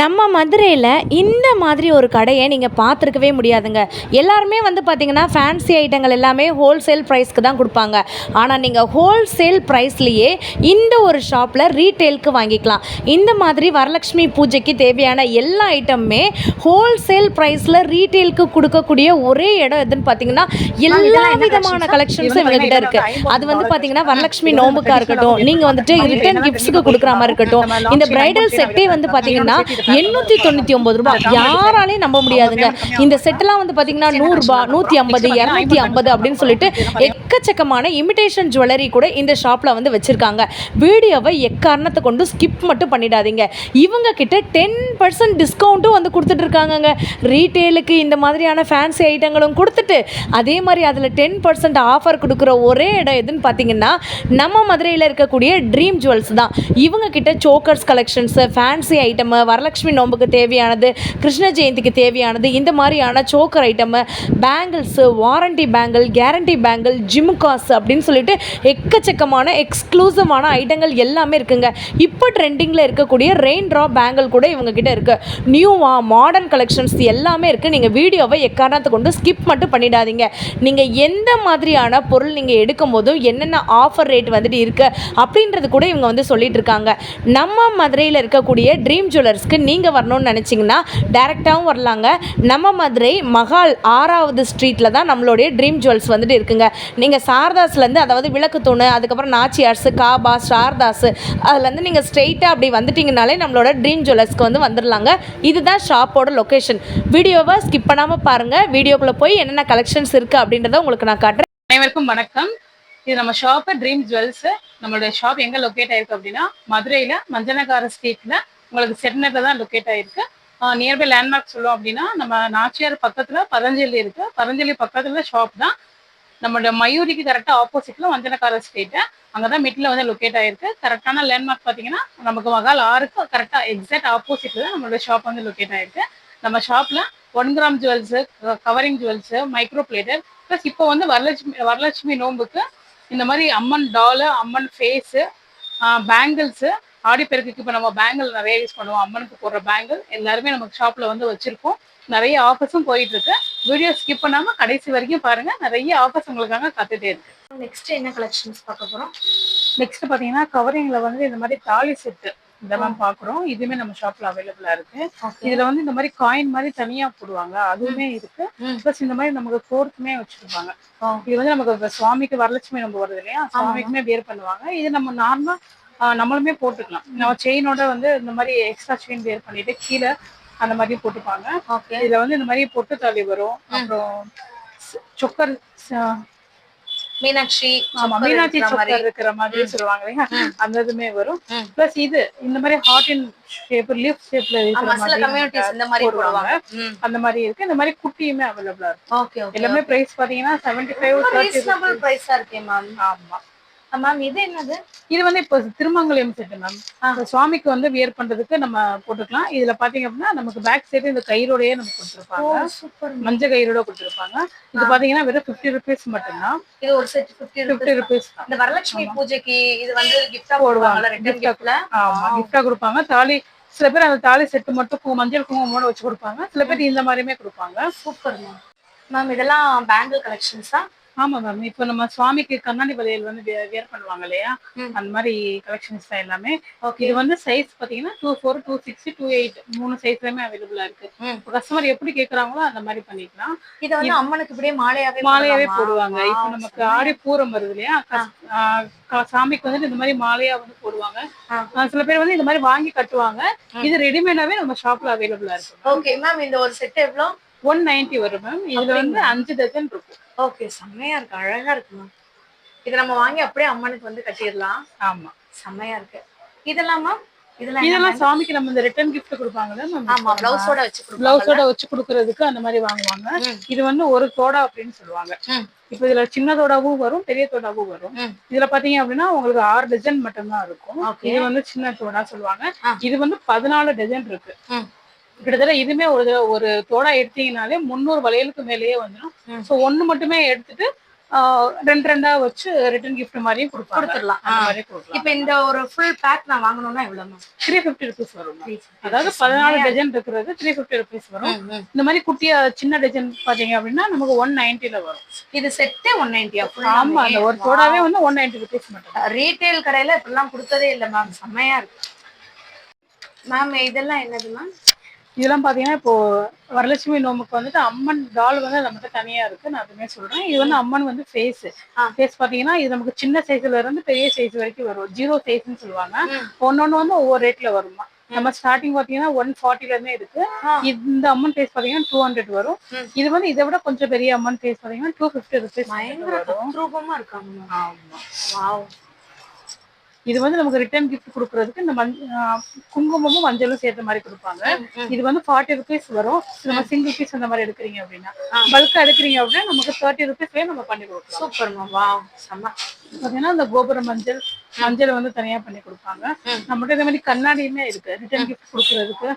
நம்ம மதுரையில் இந்த மாதிரி ஒரு கடையை நீங்கள் பார்த்துருக்கவே முடியாதுங்க. எல்லாருமே வந்து பார்த்தீங்கன்னா ஃபேன்சி ஐட்டங்கள் எல்லாமே ஹோல்சேல் ப்ரைஸ்க்கு தான் கொடுப்பாங்க. ஆனால் நீங்கள் ஹோல்சேல் ப்ரைஸ்லேயே இந்த ஒரு ஷாப்பில் ரீட்டெயிலுக்கு வாங்கிக்கலாம். இந்த மாதிரி வரலட்சுமி பூஜைக்கு தேவையான எல்லா ஐட்டமுமே ஹோல்சேல் ப்ரைஸில் ரீட்டெயிலுக்கு கொடுக்கக்கூடிய ஒரே இடம் எதுன்னு பார்த்தீங்கன்னா எல்லா விதமான கலெக்ஷன்ஸும் இவங்ககிட்ட இருக்குது. அது வந்து பார்த்தீங்கன்னா வரலட்சுமி நோம்புக்காக இருக்கட்டும், நீங்கள் வந்துட்டு ரிட்டர்ன் கிஃப்ட்ஸுக்கு கொடுக்குற மாதிரி இருக்கட்டும், இந்த பிரைடல் செட்டே வந்து பார்த்தீங்கன்னா 899 ரூபாய். யாராலையும் நம்ப முடியாதுங்க. இந்த செட்டெல்லாம் வந்து பார்த்தீங்கன்னா 100 ரூபாய், 150, 250 அப்படின்னு சொல்லிட்டு எக்கச்சக்கமான இமிடேஷன் ஜுவல்லரி கூட இந்த ஷாப்பில் வந்து வச்சுருக்காங்க. வீடியோவை எக்காரணத்தை கொண்டு ஸ்கிப் மட்டும் பண்ணிடாதீங்க. இவங்க கிட்ட 10% டிஸ்கவுண்ட்டும் வந்து கொடுத்துட்டு இருக்காங்கங்க. ரீட்டெயிலுக்கு இந்த மாதிரியான ஃபேன்சி ஐட்டங்களும் கொடுத்துட்டு அதே மாதிரி அதில் 10% ஆஃபர் கொடுக்குற ஒரே இடம் எதுன்னு பார்த்தீங்கன்னா நம்ம மதுரையில் இருக்கக்கூடிய ட்ரீம் ஜுவல்ஸ் தான். இவங்க கிட்ட chokers collections, fancy item, Varalakshmi நோம்புக்கு தேவையானது, கிருஷ்ண ஜெயந்திக்கு தேவையானது, இந்த மாதிரியான choker item, bangles, warranty bangle, guarantee bangle, ஜிம்காஸ் அப்படின்னு சொல்லிட்டு எக்கச்சக்கமான எக்ஸ்க்ளூசிவான ஐட்டங்கள் எல்லாமே இருக்குங்க. இப்போ ட்ரெண்டிங்கில் இருக்கக்கூடிய ரெயின் ட்ராப் பேங்கிள் கூட இவங்ககிட்ட இருக்குது. நியூவாக மாடர்ன் கலெக்ஷன்ஸ் எல்லாமே இருக்குது. நீங்கள் வீடியோவை எக்காரணத்தை கொண்டு ஸ்கிப் மட்டும் பண்ணிடாதீங்க. நீங்கள் எந்த மாதிரியான பொருள் நீங்கள் எடுக்கும் போதும் என்னென்ன ஆஃபர் ரேட் வந்துட்டு இருக்குது அப்படின்றது கூட இவங்க வந்து சொல்லிட்டு இருக்காங்க. நம்ம மதுரையில் இருக்கக்கூடிய ட்ரீம் ஜுவல்லர்ஸ்க்கு நீங்கள் வரணும்னு நினச்சிங்கன்னா டைரெக்டாகவும் வரலாங்க. நம்ம மதுரை மகால் 6வது ஸ்ட்ரீட்டில் தான் நம்மளுடைய ட்ரீம் ஜுவல்ஸ் வந்துட்டு இருக்குங்க. நீங்கள் சாரதாஸ்லேருந்து, அதாவது விளக்கு தூணு, அதுக்கப்புறம் நாச்சியார்ஸு, காபா, சாரதாஸு, அதுலேருந்து நீங்கள் ஸ்ட்ரெயிட்டாக அப்படி வந்துட்டிங்கனாலே நம்மளோட ட்ரீம் ஜுவல்லர்ஸ்க்கு வந்து வந்துடலாங்க. இதுதான் ஷாப்போட லொக்கேஷன். வீடியோவை ஸ்கிப் பண்ணாமல் பாருங்கள். வீடியோக்குள்ளே போய் என்னென்ன கலெக்ஷன்ஸ் இருக்குது அப்படின்றத உங்களுக்கு நான் காட்டுறேன். அனைவருக்கும் வணக்கம். இது நம்ம ஷாப்பு ட்ரீம் ஜுவல்ஸ். நம்மளோட ஷாப் எங்கே லொக்கேட் ஆயிருக்கு அப்படின்னா மதுரையில் மஞ்சனகார ஸ்ட்ரீட்டில் உங்களுக்கு செட்நெட்டில் தான் லொக்கேட் ஆயிருக்கு. நியர்பை லேண்ட்மார்க் சொல்லுவோம் அப்படின்னா நம்ம நாச்சியார் பக்கத்தில் பதஞ்சலி இருக்குது. பதஞ்சலி பக்கத்தில் ஷாப் தான். நம்மளோட மயூரிக்கு கரெக்டாக ஆப்போசிட்டில் மஞ்சனகார ஸ்ட்ரீட்டு, அங்கே தான் மிட்டில் வந்து லொக்கேட் ஆயிருக்கு. கரெக்டான லேண்ட்மார்க் பார்த்தீங்கன்னா நமக்கு மகால் 6க்கு கரெக்டாக எக்ஸாக்ட் ஆப்போசிட்டில் தான் நம்மளோட ஷாப் வந்து லொக்கேட் ஆயிருக்கு. நம்ம ஷாப்பில் 1 gram jewels, covering jewels, micro பிளேட்டர், plus இப்போ வந்து வரலட்சுமி நோம்புக்கு இந்த மாதிரி அம்மன் டாலு, அம்மன் ஃபேஸு, பேங்கிள்ஸு, ஆடிப்பெருக்குக்கு இப்போ நம்ம பேங்கிள் நிறைய யூஸ் பண்ணுவோம். அம்மனுக்கு போடுற பேங்கிள் எல்லாருமே நமக்கு ஷாப்பில் வந்து வச்சுருக்கோம். நிறைய ஆஃபர்ஸும் போயிட்டுருக்கு. வீடியோ ஸ்கிப் பண்ணாமல் கடைசி வரைக்கும் பாருங்கள். நிறைய ஆஃபர்ஸ் உங்களுக்காக காத்துட்டே இருக்கு. நெக்ஸ்ட் என்ன கலெக்ஷன்ஸ் பார்க்க போகிறோம்? நெக்ஸ்ட் பார்த்தீங்கன்னா கவரிங்கில் வந்து இந்த மாதிரி தாலி செட்டு இதெல்லாம் பாக்குறோம். இதுவுமே நம்ம ஷாப்ல அவைலபிளா இருக்கு. இதுல வந்து இந்த மாதிரி காயின் மாதிரி தனியா போடுவாங்க, அதுவுமே இருக்கு. பிளஸ் இந்த மாதிரி நமக்கு கோர்த்துமே வச்சிருப்பாங்க. இது வந்து நமக்கு சுவாமிக்கு வரலட்சுமி நம்ம வருது இல்லையா, சுவாமிக்குமே வேர் பண்ணுவாங்க. இது நம்ம நார்மலா நம்மளுமே போட்டுக்கலாம். நம்ம செயினோட வந்து இந்த மாதிரி எக்ஸ்ட்ரா செயின் வேர் பண்ணிட்டு கீழே அந்த மாதிரி போட்டுப்பாங்க. இதுல வந்து இந்த மாதிரி பொட்டு தாலி வரும். அப்புறம் சொக்கர், மீனாட்சி, மீனாட்சி சொக்கர் இருக்கிற மாதிரி சொல்லுவாங்க இல்லையா, அந்த இதுமே வரும். பிளஸ் இது இந்த மாதிரி ஹார்ட் இன் ஷேப், லீஃப் ஷேப்ல இருக்கிற மாதிரி போடுவாங்க. அந்த மாதிரி இருக்கு. இந்த மாதிரி குட்டியுமே அவைலபிளா இருக்கு. எல்லாமே பிரைஸ் பாத்தீங்கன்னா 75 ரீசனபிள் பிரைஸா இருக்கு மேம். ஆமா மேம், இது என்னது? இது வந்து இப்போ திருமங்கலம் செட்டு மேம். சுவாமிக்கு வந்து வியர் பண்றதுக்கு நம்ம போட்டுக்கலாம். இதுல பாத்தீங்க அப்படின்னா நமக்கு பேக் சைடு இந்த கயிறோடயே நம்ம கொடுத்துருப்பாங்க. மஞ்சள் கயிறோட கொடுத்துருப்பாங்க. இது பாத்தீங்கன்னா வெறும் 50 ருபீஸ் மட்டும்தான். இது ஒரு செட் 50 ருபீஸ். இந்த வரலட்சுமி பூஜைக்கு இது வந்து கிஃப்டா போடுவாங்க. ஆமா, கிஃப்டா கொடுப்பாங்க. தாலி சில பேர் அந்த தாலி செட்டு மட்டும் மஞ்சள் குங்குமோட வச்சு கொடுப்பாங்க. சில பேர் இந்த மாதிரியுமே கொடுப்பாங்க. Super ma'am. மேம், இதெல்லாம் பேங்கிள் கலெக்ஷன்ஸா? ஆமா மேம். இப்போ நம்ம சுவாமிக்கு கண்ணாடி வளையல் வந்து வேர் பண்ணுவாங்க இல்லையா, அந்த மாதிரி கலெக்ஷன்ஸ் தான் எல்லாமே. இது வந்து சைஸ் பாத்தீங்கன்னா 24, 260, 28 3 சைஸ்லயுமே அவைலபிளா இருக்கு. கஸ்டமர் எப்படி கேக்குறாங்களோ அந்த மாதிரி பண்ணிக்கலாம். இத வந்து அம்மனுக்கு இப்படியே மாலையாவே போடுவாங்க. இப்போ நமக்கு ஆடி பூரம் வருது இல்லையா, சாமிக்கு வந்து இந்த மாதிரி மாலையா வந்து போடுவாங்க. சில பேர் வந்து இந்த மாதிரி வாங்கி கட்டுவாங்க. இது ரெடிமேடாவே நம்ம ஷாப்ல அவைலபிளா இருக்கு. ஓகே மேம், இந்த ஒரு செட் எவ்வளவு? 190 வரும் மேம். இதுல வந்து 5 டஜன் இருக்கும். ஓகே, செம்மையா இருக்கு, அழகா இருக்கு மேம். இத நம்ம வாங்கி அப்படியே அம்மனுக்கு வந்து கட்டிடலாம். ஆமா, செம்மையா இருக்கு. இதெல்லாம் மேம், இதெல்லாம் சாமிக்கு நம்ம இந்த ரிட்டர்ன் கிஃப்ட் கொடுப்பாங்கல்ல மேம். ஆமா, பிளவுஸோட வச்சு கொடுக்கறதுக்கு அந்த மாதிரி வாங்குவாங்க. இது வந்து ஒரு தோடா அப்படின்னு சொல்லுவாங்க. இப்ப இதுல சின்ன தோடாவும் வரும், பெரிய தோடாவும் வரும். இதுல பாத்தீங்க அப்படின்னா உங்களுக்கு 6 டஜன் மட்டும்தான் இருக்கும். இது வந்து சின்ன தோடா சொல்லுவாங்க. இது வந்து 14 டஜன் இருக்கு. கிட்டத்தட்ட இதுமே ஒரு தோடா எடுத்தீங்கனாலே 300 வளையலுக்கு மேலேயே வந்துடும். ஸோ ஒன்று மட்டுமே எடுத்துட்டு ரெண்டு ரெண்டா வச்சு ரிட்டர்ன் கிஃப்ட் மாதிரியும் கொடுத்துடலாம். அந்த மாதிரி கொடுக்கலாம். இப்போ இந்த ஒரு ஃபுல் பேக் நான் வாங்கணும்னா எவ்வளவு மேம்? 350 rupees வரும். அதாவது 14 டஜன் இருக்கிறது 350 rupees வரும். இந்த மாதிரி குட்டியா சின்ன டஜன் பாத்தீங்க அப்படின்னா நமக்கு 190ல வரும். இது செட்டே 190. ஆமா, அந்த ஒரு சோடாவே வந்து 190 rupees மட்டும். ரீட்டைல் கடையில இப்படிலாம் கொடுத்ததே இல்லை மேம். செம்மையா இருக்கு மேம். இதெல்லாம் என்னது மேம்? இதெல்லாம் பாத்தீங்கன்னா இப்போ வரலட்சுமி நோம்புக்கு வந்துட்டு அம்மன் டால் வந்து நம்மகிட்ட தனியா இருக்கு. நான் அதுமே சொல்றேன். இது வந்து அம்மன் வந்து ஃபேஸ் பாத்தீங்கன்னா இது நமக்கு சின்ன சைஸ்ல இருந்து பெரிய சைஸ் வரைக்கும் வரும். 0 சைஸ்ன்னு சொல்லுவாங்க. ஒன்னொன்னு வந்து ஒவ்வொரு ரேட்ல வருமா. நம்ம ஸ்டார்டிங் பாத்தீங்கன்னா 140ல இருந்தே இருக்கு. இந்த அம்மன் ஃபேஸ் பாத்தீங்கன்னா 200 வரும். இது வந்து இதை விட கொஞ்சம் பெரிய அம்மன் ஃபேஸ் பாத்தீங்கன்னா 250 rupees வரும். ரூபமா இருக்காங்க. ஆமா, வாவ். இது வந்து நமக்கு ரிட்டர்ன் கிஃப்ட் கொடுக்கறதுக்கு இந்த குங்குமமும் மஞ்சளும் சேர்த்த மாதிரி கொடுப்பாங்க. இது வந்து 40 rupees வரும். நம்ம சிங்கிள் பீஸ் அந்த மாதிரி எடுக்கிறீங்க அப்படின்னா, பல்கா எடுக்கிறீங்க அப்படின்னா நமக்கு 30 rupeesலயே நம்ம பண்ணி கொடுக்கலாம். Super ma'am. வாவ், செம்ம. பாத்தீங்கன்னா இந்த கோபுர மஞ்சள் வந்து தனியா பண்ணி கொடுப்பாங்க. நம்மகிட்ட இந்த மாதிரி கண்ணாடியுமே இருக்கு. ரிட்டர்ன் கிஃப்ட் கொடுக்கறதுக்கு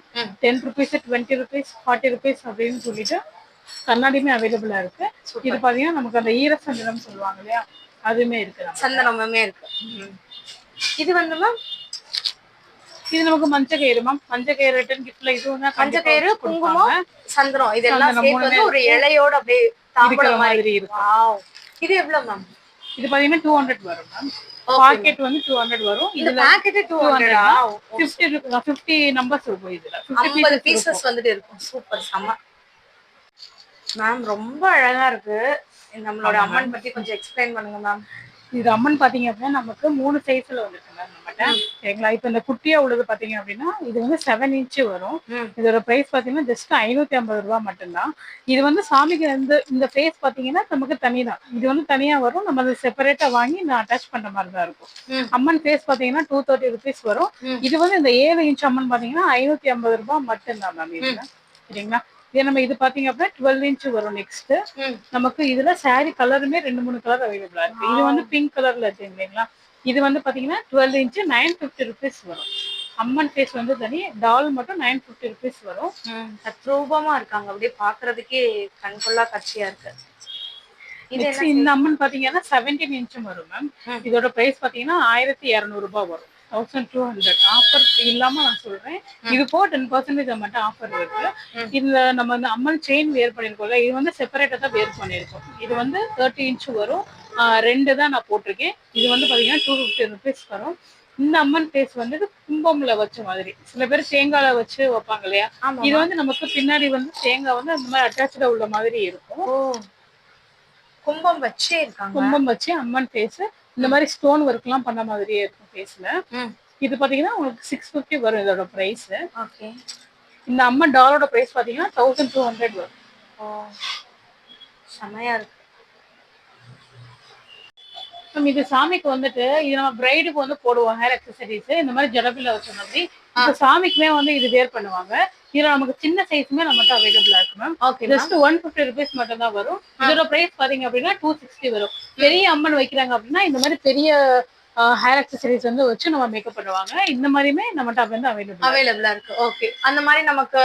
10 rupees, 20 rupees, 40 rupees அப்படின்னு சொல்லிட்டு கண்ணாடியுமே அவைலபிளா இருக்கு. இது பாத்தீங்கன்னா நமக்கு அந்த ஈர சந்தனம் சொல்லுவாங்க இல்லையா, அதுவுமே இருக்கு. சந்தனமுமே இருக்கு. இது வந்து மேம், இது நமக்கு மஞ்சள் கயிறு மேம். மஞ்சள் கயிறு ரிட்டர்ன் கிஃப்ட்ல இதுவும் தான். மஞ்சள் கயிறு, குங்குமம், சந்தனம் இதெல்லாம் சேர்த்து வந்து ஒரு இலையோட அப்படியே தாம்பூலம் மாதிரி இருக்கும். வாவ். இது எவ்வளவு மேம்? இது பாத்தீங்கன்னா 200 வரும் மேம். பாக்கெட் வந்து 200 வரும். இந்த பாக்கெட் 200. 50 நம்பர்ஸ் இருக்கும். இதுல 50 பீசஸ் வந்துட்டு இருக்கும். சூப்பர், செம்ம மேம். ரொம்ப அழகா இருக்கு. நம்மளோட அம்மன் பத்தி கொஞ்சம் எக்ஸ்பிளைன் பண்ணுங்க மேம். இது அம்மன் பாத்தீங்க அப்படின்னா நமக்கு 3 சைஸ்ல வந்துருக்கு மேம் நம்மகிட்ட. சரிங்களா? இப்ப இந்த குட்டியா உள்ளது பாத்தீங்க அப்படின்னா இது வந்து 7 inch வரும். இதோட பிரைஸ் பாத்தீங்கன்னா ஜஸ்ட் 550 ரூபாய் மட்டும்தான். இது வந்து சாமிக்கு இந்த ஃபேஸ் பாத்தீங்கன்னா நமக்கு தனிதான். இது வந்து தனியா வரும். நம்ம அதை செப்பரேட்டா வாங்கி நான் அட்டாச் பண்ற மாதிரி தான் இருக்கும். அம்மன் ஃபேஸ் பாத்தீங்கன்னா 230 rupees வரும். இது வந்து இந்த 7 inch அம்மன் பாத்தீங்கன்னா 550 ரூபாய் மட்டும்தான் மேம் இதுல. சரிங்களா? நம்ம இது பாத்தீங்க அப்படின்னா 12 inch வரும். நெக்ஸ்ட் நமக்கு இதுல சாரி கலருமே 2-3 கலர் அவைலபிளா இருக்கு. இது வந்து பிங்க் கலர்ல இருக்கு இல்லைங்களா. இது வந்து பாத்தீங்கன்னா 12 inch 950 rupees வரும். அம்மன் ஃபேஸ் வந்து தனி, டால் மட்டும் 950 rupees வரும். தத்ரூபமா இருக்காங்க. அப்படியே பாக்குறதுக்கே கண்கொள்ளா காட்சியா இருக்கு. இந்த அம்மன் பாத்தீங்கன்னா 17 inch வரும் மேம். இதோட பிரைஸ் பாத்தீங்கன்னா 1200 ரூபாய் வரும். 1200 ஆஃபர் இல்லாம நான் சொல்றேன். இது போ 10% மட்டும் ஆஃபர் இருக்கு. இதுல நம்ம இந்த அம்மன் செயின் வேர் பண்ணிருக்கோம்ல, இது வந்து செப்பரேட்டா தான் வேர் பண்ணிருக்கோம். இது வந்து 30 inch வரும். 2 தான் நான் போட்டிருக்கேன். இது வந்து பாத்தீங்கன்னா 250 rupees வரும். இந்த அம்மன் ஃபேஸ் வந்து கும்பம்ல வச்ச மாதிரி. சில பேர் தேங்கால வச்சு வைப்பாங்க இல்லையா, இது வந்து நமக்கு பின்னாடி வந்து தேங்காய் வந்து அந்த மாதிரி அட்டாச்சா உள்ள மாதிரி இருக்கும். கும்பம் வச்சே இருக்காங்க. கும்பம் வச்சு அம்மன் ஃபேஸ் இந்த மாதிரி ஸ்டோன் ஒர்க் எல்லாம் பண்ண மாதிரியே இருக்கும் ஃபேஸ்ல. இது பாத்தீங்கன்னா உங்களுக்கு 650 வரும் இதோட பிரைஸ். ஓகே. இந்த அம்மன் டாலோட பிரைஸ் பாத்தீங்கன்னா 1200 வரும். செமையா இருக்கு. இது சாமிக்கு வந்துட்டு இது நம்ம பிரைடுக்கு வந்து போடுவோம் ஹேர் அக்சசரிஸ். இந்த மாதிரி ஜடபில வச்ச மாதிரி இப்ப சாமிக்குமே வந்து இது வேர் பண்ணுவாங்க. இதுல நமக்கு சின்ன சைஸ்மே நம்மகிட்ட அவைலபிளா இருக்கு மேம். ஜஸ்ட் 150 rupees மட்டும் தான் வரும். இதோட பிரைஸ் பாத்தீங்க அப்படின்னா 260 வரும். பெரிய அம்மன் வைக்கிறாங்க அப்படின்னா இந்த மாதிரி பெரிய ஹேர் அக்சசரிஸ் வந்து வச்சு நம்ம மேக்கப் பண்ணுவாங்க. இந்த மாதிரியுமே நம்மகிட்ட வந்து அவைலபிளா இருக்கு. ஓகே. அந்த மாதிரி நமக்கு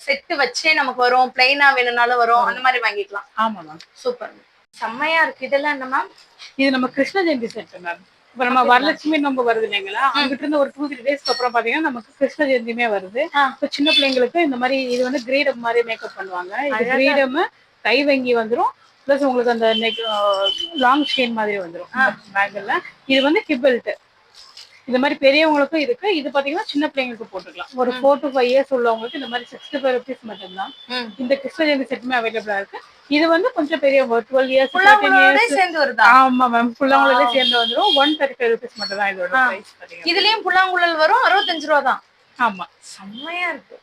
செட் வச்சே நமக்கு வரும். பிளைனா வேணும்னாலும் வரும். அந்த மாதிரி வாங்கிக்கலாம். ஆமா மேம். சூப்பர், செம்மையா இருக்கு. இதெல்லாம் என்ன மேம்? இது நம்ம கிருஷ்ண ஜெயந்தி செட் மேம். இப்ப நம்ம வரலட்சுமி நோம்பு வருது இல்லைங்களா, அங்கிட்ட இருந்து ஒரு 2-3 days அப்புறம் பாத்தீங்கன்னா நமக்கு கிருஷ்ண ஜெயந்தியுமே வருது. சின்ன பிள்ளைங்களுக்கு இந்த மாதிரி இது வந்து கிரீடம் மாதிரி மேக்கப் பண்ணுவாங்க. இது கிரீடம் கை வங்கி வந்துரும். பிளஸ் உங்களுக்கு அந்த நெக் லாங் செயின் மாதிரி வந்துரும் பேங்கிள்ல. இது வந்து ஹிப் இந்த மாதிரி பெரியவங்களுக்கும் இருக்கு. இது பாத்தீங்கன்னா சின்ன பிள்ளைங்களுக்கு போட்டுக்கலாம். ஒரு 4 to 5 years உள்ளவங்களுக்கு இந்த மாதிரி 65 rupees மட்டும்தான். இந்த கிருஷ்ண ஜெயந்தி செட்டுமே அவைலபிளா இருக்கு. இது வந்து கொஞ்சம் பெரியவங்க 12 years 13 years சேர்ந்து வருதா? ஆமா மேம். புல்லாங்குழலே சேர்ந்து வந்துரும். 135 rupees மட்டும் தான் இதோட பிரைஸ். இதுலயும் புல்லாங்குழல் வரும். 65 ரூபா தான். ஆமா. செம்மையா இருக்கு.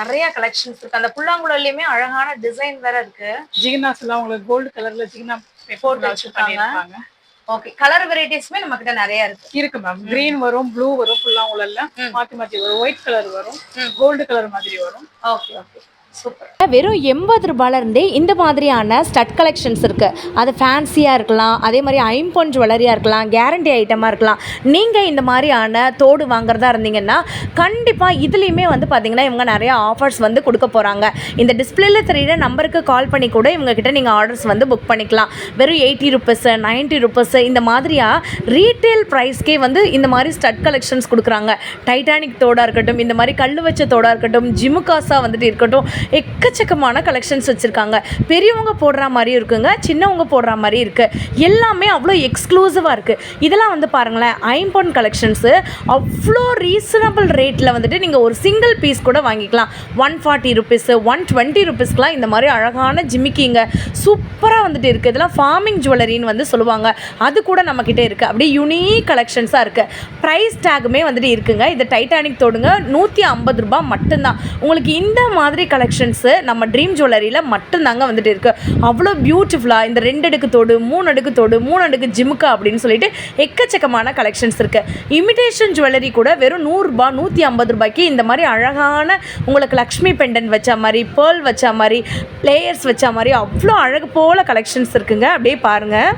நிறைய கலெக்ஷன்ஸ் இருக்கு. அந்த புல்லாங்குழல்லையுமே அழகான டிசைன் வேற இருக்கு. ஜிகினாஸ் எல்லாம் உங்களுக்கு கோல்டு கலர்ல ஜிகினா போட்டு வச்சிருக்காங்க. ஓகே. கலர் வெரைட்டிஸ்மே நம்ம கிட்ட நிறைய இருக்கு மேம். கிரீன் வரும், ப்ளூ வரும், புல்லாங்குழல்ல மாத்தி மாத்தி வரும். ஒயிட் கலர் வரும், கோல்டு கலர் மாதிரி வரும். Okay okay. சூப்பர். வெறும் 80 ரூபாயிலிருந்தே இந்த மாதிரியான ஸ்டட் கலெக்ஷன்ஸ் இருக்குது. அது ஃபேன்சியாக இருக்கலாம், அதே மாதிரி ஐம்பொன் ஜுவல்லரியாக இருக்கலாம், கேரண்டி ஐட்டமாக இருக்கலாம். நீங்கள் இந்த மாதிரியான தோடு வாங்குறதா இருந்தீங்கன்னா கண்டிப்பாக இதுலேயுமே வந்து பார்த்திங்கன்னா இவங்க நிறையா ஆஃபர்ஸ் வந்து கொடுக்க போகிறாங்க. இந்த டிஸ்பிளேல தெரியிற நம்பருக்கு கால் பண்ணி கூட இவங்ககிட்ட நீங்கள் ஆர்டர்ஸ் வந்து புக் பண்ணிக்கலாம். வெறும் 80 ருபீஸ், 90 ருபீஸ் இந்த மாதிரியாக ரீட்டெயில் ப்ரைஸ்க்கே வந்து இந்த மாதிரி ஸ்டட் கலெக்ஷன்ஸ் கொடுக்குறாங்க. டைட்டானிக் தோடாக இருக்கட்டும், இந்த மாதிரி கல் வச்ச தோடாக இருக்கட்டும், ஜிமுகாஸாக வந்துட்டு இருக்கட்டும், எக்கச்சக்கமான கலெக்ஷன்ஸ் வச்சுருக்காங்க. பெரியவங்க போடுற மாதிரி இருக்குங்க, சின்னவங்க போடுற மாதிரி இருக்குது. எல்லாமே அவ்வளோ எக்ஸ்க்ளூசிவாக இருக்குது. இதெல்லாம் வந்து பாருங்களேன், ஐம்பொன் கலெக்ஷன்ஸு அவ்வளோ ரீசனபிள் ரேட்டில் வந்துட்டு நீங்கள் ஒரு சிங்கிள் பீஸ் கூட வாங்கிக்கலாம். 140 ருபீஸ், 120 ருபீஸ்க்கெலாம் இந்த மாதிரி அழகான ஜிமிக்கிங்க சூப்பராக வந்துட்டு இருக்குது. இதெல்லாம் ஃபார்மிங் ஜுவல்லரின்னு வந்து சொல்லுவாங்க. அது கூட நம்மக்கிட்ட இருக்குது. அப்படியே யூனிக் கலெக்ஷன்ஸாக இருக்குது. ப்ரைஸ் டேக்குமே வந்துட்டு இருக்குங்க. இது டைட்டானிக் தோடுங்க, 150 ரூபாய் மட்டும்தான். உங்களுக்கு இந்த மாதிரி கலெக்ஷன்ஸு நம்ம ட்ரீம் ஜுவல்லரியில் மட்டும்தாங்க வந்துட்டு இருக்குது. அவ்வளோ பியூட்டிஃபுல்லாக இந்த 2 அடுக்கு தோடு, 3 அடுக்கு தோடு, 3 அடுக்கு ஜிமுக்கா அப்படின்னு சொல்லிட்டு எக்கச்சக்கமான கலெக்ஷன்ஸ் இருக்குது. இமிடேஷன் ஜுவல்லரி கூட வெறும் 100 ரூபாய், 150 ரூபாய்க்கு இந்த மாதிரி அழகான உங்களுக்கு லக்ஷ்மி பெண்டன் வச்ச மாதிரி, பேர்ல் வச்ச மாதிரி, லேயர்ஸ் வச்ச மாதிரி அவ்வளோ அழகு போல் கலெக்ஷன்ஸ் இருக்குங்க. அப்படியே பாருங்கள்.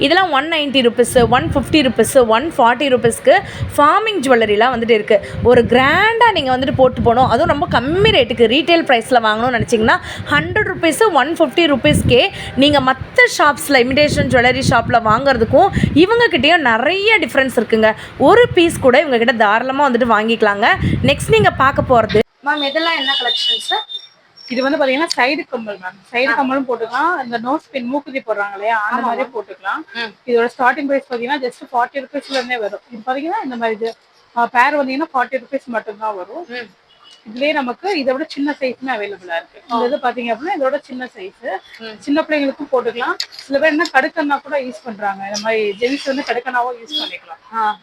இதெல்லாம் 190 ருபீஸ், 150 ருபீஸ், 140 ருபீஸ்க்கு ஃபார்மிங் ஜுவல்லரிலாம் வந்துட்டு இருக்குது. ஒரு கிராண்டாக நீங்கள் வந்துட்டு போட்டு போகணும், அதுவும் ரொம்ப கம்மி ரேட்டுக்கு ரீட்டைல் ப்ரைஸில் வாங்கணும்னு நினச்சிங்கன்னா 100 ருபீஸு, 150 ருபீஸ்க்கே நீங்கள் மற்ற ஷாப்ஸில் இமிடேஷன் ஜுவல்லரி ஷாப்பில் வாங்குறதுக்கும் இவங்கக்கிட்டேயும் நிறைய டிஃப்ரென்ஸ் இருக்குங்க. ஒரு பீஸ் கூட இவங்கக்கிட்ட தாராளமாக வந்துட்டு வாங்கிக்கலாங்க. நெக்ஸ்ட் நீங்கள் பார்க்க போகிறது மேம் இதெல்லாம் என்ன கலெக்ஷன்ஸு? இது வந்து பாத்தீங்கன்னா சைடு கம்மல் மேம். சைடு கம்மலும் போட்டுக்கலாம், இந்த நோஸ் பின் மூக்குத்தி போடுறாங்க இல்லையா அந்த மாதிரி போட்டுக்கலாம். இதோட ஸ்டார்டிங் பிரைஸ் பாத்தீங்கன்னா ஜஸ்ட் 40 ருபீஸ்ல இருந்தே வரும். இது பாத்தீங்கன்னா இந்த மாதிரி இது பேர் வந்தீங்கன்னா 40 ருபீஸ் மட்டும்தான் வரும். இதுலயே நமக்கு இதை விட சின்ன சைஸுமே அவைலபிளா இருக்கு. இந்த இது பாத்தீங்க அப்படின்னா இதோட சின்ன சைஸ், சின்ன பிள்ளைங்களுக்கும் போட்டுக்கலாம். சில பேர் என்ன கடுக்கண்ணா கூட யூஸ் பண்றாங்க. இந்த மாதிரி ஜென்ஸ் வந்து கடுக்கண்ணாவும் யூஸ் பண்ணிக்கலாம்.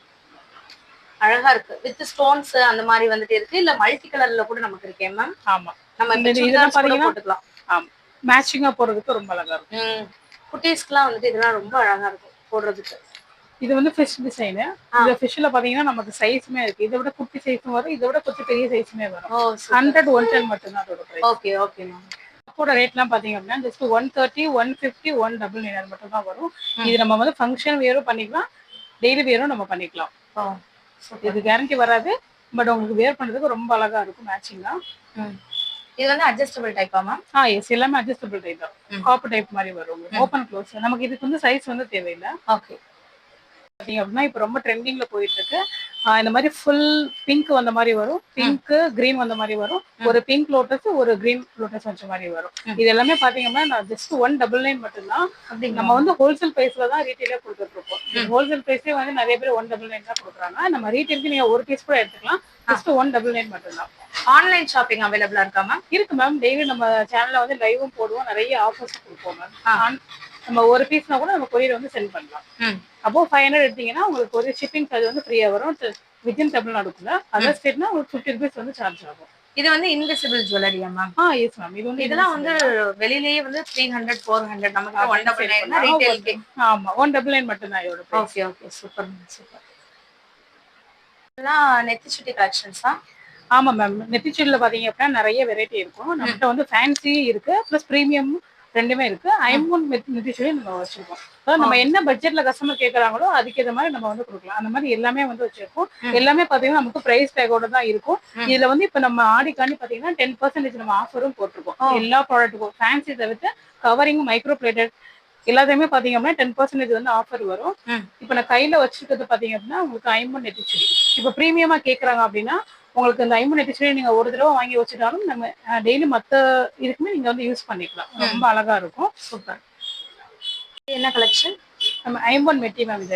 அழகா இருக்கு. வித் ஸ்டோன்ஸ் அந்த மாதிரி வந்துட்டு இருக்கு. இல்ல மல்டி கலர்ல கூட நமக்கு இருக்கே மேம். ஆமா, நம்ம இதெல்லாம் பாத்தீங்கன்னா போட்டுக்கலாம். ஆமா, மேட்சிங்கா போடுறதுக்கு ரொம்ப அழகா இருக்கும். குட்டீஸ்க்குலாம் வந்துட்டு இதெல்லாம் ரொம்ப அழகா இருக்கும் போடுறதுக்கு. இது வந்து ஃபிஷ் டிசைன். இந்த ஃபிஷ்ல பாத்தீங்கன்னா நமக்கு சைஸ்மே இருக்கு. இதை விட குட்டி சைஸும் வரும், இதை விட கொஞ்சம் பெரிய சைஸுமே வரும். 100, 110 மட்டும் தான் அதோட பிரைஸ். Okay okay ma'am. அப்போட ரேட்லாம் பாத்தீங்க அப்படின்னா ஜஸ்ட் 130, 150, 199 மட்டும் தான் வரும். இது நம்ம வந்து ஃபங்க்ஷன் வேரும் பண்ணிக்கலாம், டெய்லி வேரும் நம்ம பண்ணிக்கலாம். இது கேரண்டி வராது, பட் உங்களுக்கு வேர் பண்றதுக்கு ரொம்ப அழகா இருக்கும் மேட்சிங்கா. இது வந்து அட்ஜஸ்டபிள் டைப்பா மேம்? எஸ், எல்லாமே அட்ஜஸ்டபிள் டைப் தான். காப்பர் டைப் மாதிரி வரும், ஓப்பன் க்ளோஸ். நமக்கு இதுக்கு வந்து சைஸ் வந்து தேவையில்லை. ஓகே. பாத்தீங்க அப்படின்னா இப்போ ரொம்ப ட்ரெண்டிங்ல போயிட்டு இருக்கு. இந்த மாதிரி ஃபுல் பிங்க் வந்த மாதிரி வரும், பிங்க் கிரீன் வந்த மாதிரி வரும், ஒரு பிங்க் லோட்டஸ், ஒரு கிரீன் லோட்டஸ் வச்ச மாதிரி வரும். இது எல்லாமே பாத்தீங்கன்னா நான் ஜஸ்ட் 199 மட்டும்தான். நம்ம வந்து ஹோல்சேல் பிரைஸ்ல தான் ரீட்டைலே கொடுத்துட்டு இருக்கோம். ஹோல்சேல் பிரைஸ்லேயே வந்து நிறைய பேர் 199 தான் கொடுக்குறாங்க. நம்ம ரீட்டைலுக்கு நீங்க ஒரு பீஸ் கூட எடுத்துக்கலாம். ஜஸ்ட் 199 மட்டும்தான். ஆன்லைன் ஷாப்பிங் அவைலபிளா இருக்கா மேம்? இருக்கு மேம். டெய்லி நம்ம சேனல்ல வந்து லைவும் போடுவோம், நிறைய ஆஃபர்ஸ் கொடுப்போம் மேம். நம்ம ஒரு பீஸ்னா கூட நம்ம கொரியர் வந்து சென்ட் பண்ணலாம். அப்போ 500 எடுத்தீங்கன்னா உங்களுக்கு ஒரு ஷிப்பிங் சார்ஜ் வந்து ஃப்ரீயா வரும். வித்தின் தமிழ்நாடுக்குள்ள. அதர் ஸ்டேட்னா உங்களுக்கு 50 ருபீஸ் வந்து சார்ஜ் ஆகும். இது வந்து இன்விசிபிள் ஜுவல்லரியா மேம்? Yes ma'am. இது வந்து இதெல்லாம் வந்து வெளியிலேயே வந்து 300, 400, நமக்கு 199 ரீட்டைலுக்கு. ஆமா, 199 மட்டும் தான் இதோட price. Okay okay, super ma'am, super. இதெல்லாம் நெத்திச்சுட்டி கலெக்ஷன்ஸா? ஆமா மேம். நெத்திச்சுட்டில பாத்தீங்க அப்படின்னா நிறைய வெரைட்டி இருக்கும். நம்மகிட்ட வந்து ஃபேன்சி இருக்கு, பிளஸ் பிரீமியம் ரெண்டுமே இருக்கு. ஐம்பொன் நெத்திச்சுட்டி நம்ம வச்சிருக்கோம். அதாவது நம்ம என்ன பட்ஜெட்ல கஸ்டமர் கேட்கறாங்களோ அதுக்கேற்ற மாதிரி நம்ம வந்து கொடுக்கலாம். அந்த மாதிரி எல்லாமே வந்து வச்சிருக்கோம். எல்லாமே பாத்தீங்கன்னா நமக்கு பிரைஸ் டேக்கோட தான் இருக்கும். இதுல வந்து இப்ப நம்ம ஆடிக்காண்டி பாத்தீங்கன்னா 10% நம்ம ஆஃபரும் போட்டிருக்கோம். எல்லா ப்ராடக்ட்டுக்கும் ஃபேன்சி தவிர்த்து கவரிங், மைக்ரோ பிளேட்டட் எல்லாத்தையுமே பாத்தீங்க அப்படின்னா 10% வந்து ஆஃபர் வரும். இப்ப நான் கையில வச்சிருக்கிறது பாத்தீங்க அப்படின்னா உங்களுக்கு ஐம்பொன் நெத்திச்சுட்டி. இப்ப பிரீமியமா கேட்கறாங்க அப்படின்னா உங்களுக்கு இந்த ஐம்பொன் நெத்திச்சுட்டி நீங்க ஒரு தடவை வாங்கி வச்சுட்டாலும் நம்ம டெய்லி மத்த இதுக்குமே நீங்க வந்து யூஸ் பண்ணிக்கலாம். ரொம்ப அழகா இருக்கும். சூப்பர். என்ன கலெக்ஷன்? நம்ம ஐம்பொன் மெட்டி மேம். இது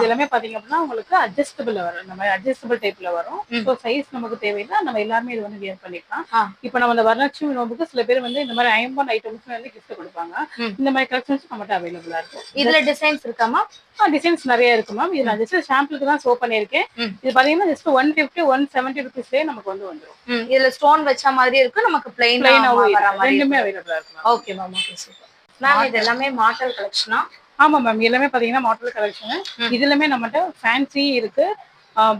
எல்லாமே பாத்தீங்க அப்படின்னா உங்களுக்கு அட்ஜஸ்டபிள் வரும். இந்த மாதிரி அட்ஜஸ்டபிள் டைப்ல வரும். ஸோ சைஸ் நமக்கு தேவையில்லை, நம்ம எல்லாருமே இது வந்து வியர் பண்ணிக்கலாம். இப்போ நம்ம இந்த வரலட்சுமி நோம்புக்கு சில பேர் வந்து இந்த மாதிரி ஐம்பொன் ஐட்டம்ஸ் வந்து கிஃப்ட் கொடுப்பாங்க. இந்த மாதிரி கலெக்ஷன்ஸ் நம்மகிட்ட அவைலபிளா இருக்கும். இதுல டிசைன்ஸ் இருக்காமா? டிசைன்ஸ் நிறைய இருக்கு மேம். இது நான் ஜஸ்ட் சாம்பிளுக்கு தான் ஷோ பண்ணிருக்கேன். இது பாத்தீங்கன்னா ஜஸ்ட் 150, 170 ருபீஸ்லயே நமக்கு வந்து வந்துடும். இதுல ஸ்டோன் வச்ச மாதிரி இருக்கு, நமக்கு பிளைனாவும் ரெண்டுமே அவைலபிளா இருக்கு. Okay ma'am, okay, super ma'am. இது எல்லாமே மாடல் கலெக்ஷனா? ஆமா மேம். எல்லாமே பாத்தீங்கன்னா மாடல் கலெக்ஷன். இதுலமே நம்மகிட்ட ஃபேன்சி இருக்கு,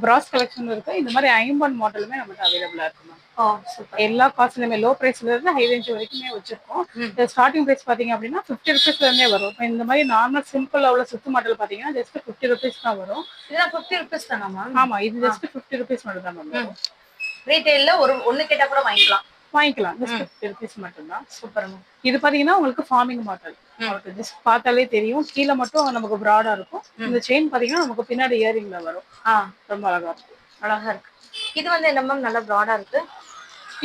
பிராஸ் கலெக்ஷன் இருக்கு. இந்த மாதிரி ஐம்பன் மாடலுமே நம்மகிட்ட அவைலபிளா இருக்கு மேம். ஓ சூப்பர். எல்லா காஸ்ட்லயுமே லோ பிரைஸ்ல இருந்து ஹை ரேஞ்ச் வரைக்குமே வச்சிருக்கோம். ஸ்டார்டிங் பிரைஸ் பாத்தீங்க அப்படின்னா 50 ருபீஸ்ல இருந்தே வரும். இப்ப இந்த மாதிரி நார்மல் சிம்பிள் உள்ள சுத்து மாடல் பாத்தீங்கன்னா ஜஸ்ட் 50 ருபீஸ் தான் வரும். இதெல்லாம் 50 ருபீஸ் தானா மேம்? ஆமா, இது ஜஸ்ட் 50 ருபீஸ் மட்டும் தான் மேம் வரும். ரீட்டைல்ல ஒண்ணு கேட்டா கூட வாங்கிக்கலாம். ஜஸ்ட் 50 ருபீஸ் மட்டும் தான். Super ma'am. இது பாத்தீங்கன்னா உங்களுக்கு ஃபார்மிங் மாடல். உங்களுக்கு ஜஸ்ட் பார்த்தாலே தெரியும். கீழே மட்டும் நமக்கு ப்ராடா இருக்கும். இந்த செயின் பாத்தீங்கன்னா நமக்கு பின்னாடி இயரிங்ல வரும். ரொம்ப அழகா இருக்கும். அழகா இருக்கு. இது வந்து என்ன மேம் நல்லா ப்ராடா இருக்கு.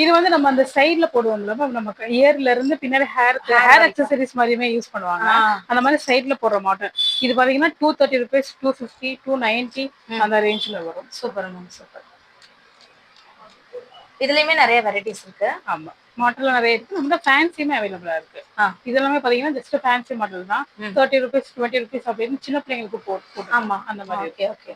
இது வந்து நம்ம அந்த சைடுல போடுவோம்ல மேம், நமக்கு இயர்ல இருந்து பின்னாடி ஹேர் அக்சசரிஸ் மாதிரியுமே யூஸ் பண்ணுவாங்க. அந்த மாதிரி சைடுல போடுற மாடல். இது பாத்தீங்கன்னா 230 ருபீஸ், 250, 290 அந்த ரேஞ்ச்ல வரும். Super ma'am super. இதுலயுமே நிறைய வெரைட்டிஸ் இருக்கு. ஆமா, மாடல் நிறைய இருக்கு. நம்ம ஃபேன்சியுமே அவைலபிளா இருக்கு. இதெல்லாமே பாத்தீங்கன்னா ஜஸ்ட் ஃபேன்சி மாடல் தான். 30 ருபீஸ், 20 ருபீஸ் அப்படின்னு சின்ன பிள்ளைங்களுக்கு போட்டு ஆமா அந்த மாதிரி. Okay okay.